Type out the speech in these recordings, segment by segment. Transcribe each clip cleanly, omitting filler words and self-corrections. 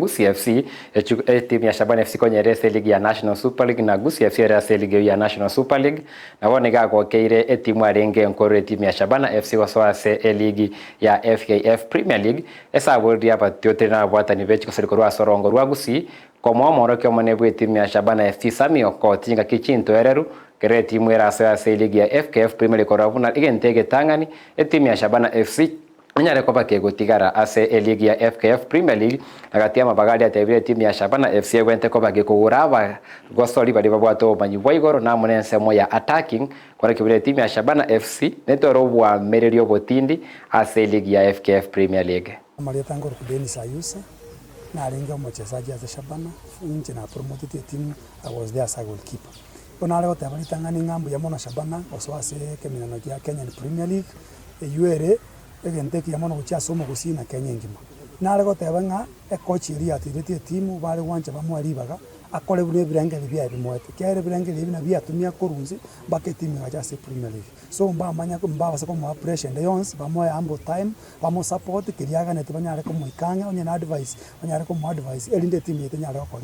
Gusii FC timu ya Shabana FC kwenye rese ligi ya National Super League na Gusii FC rese ligi ya National Super League na wone gagokeire timu arenge nkoro timu ya Shabana FC waswase ligi ya FKF Premier League esa world hapa tiote na bwatani bechi koserikoro asorongo rwa Gusii kwa mwamoro kyo mone timu ya Shabana FC Samio ko tinga kichinto ereru kere timu era aswase ligi ya FKF Premier League korabuna igentege tangani timu ya Shabana FC Nyare kwa pake gutigara ase ligi ya FKF Premier League agatia mabagali atebire timu ya Shabana FC wente kwa pake kuguraba gosoli bali babwato banyi boigoro na munense moya attacking kwa kibire timu ya Shabana FC netoro bwa mererio botindi ase ligi ya FKF Premier League. Marieta ngoro kudeni sayusa na alinga mchezaji wa Shabana nje na promoted team. I was there as a goalkeeper. Ona leo tabali tangani ngambo ya mona Shabana oswase keminano ya Kenyan Premier League yuere egenteki ya mono gucha somo gusina Kenya ngima nare gotebanga coach iri atirete timu bale wanje bamwaribaga akore bune birangeli bya bimwete kyare birangeli bina bya tumia korunzi bake timu ya Jase Premier League so mba manya ko mba basa ko mo pressure the yons bamwe ambo time bamo support kiriaga nete banyare ko muikanga onye na advice banyare ko mo advice elinde timu yete nyare ko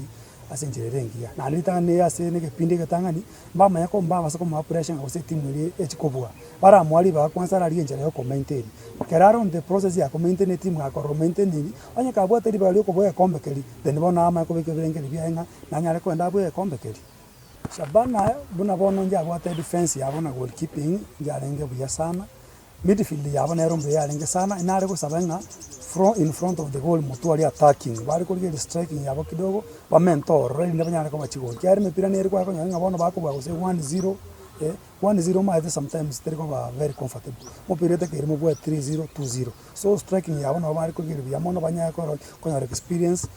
asenjerengia na alita ne ase ne kipindi katangani mba manya ko mba basa ko mo pressure ngose timu iri ekikobwa bara mwali ba kwanza la rienjere ko maintain keraro the process ya maintain team ga ko maintain onye ka bwa teri ba liko boya kombekeli then bona ama ko beke birengeli byenga na nyare ko ndabo ya kombekeli Shabana buna bono nja bwa defense ya bona goalkeeping njarenge buya sana midfield ya bona rombe ya renge sana inare ko sabenga in front of the goal mutu ali attacking bali ko gele striking yabo kidogo ba mentor rende banyare ko bachigo kyari mepira ne ko ko nyanga bona bako ba 1-0 1-0 ma sometimes they go very comfortable mo period ke mo 3-0 2-0 so striking ya bona bali ko gele ya mono banya ko experience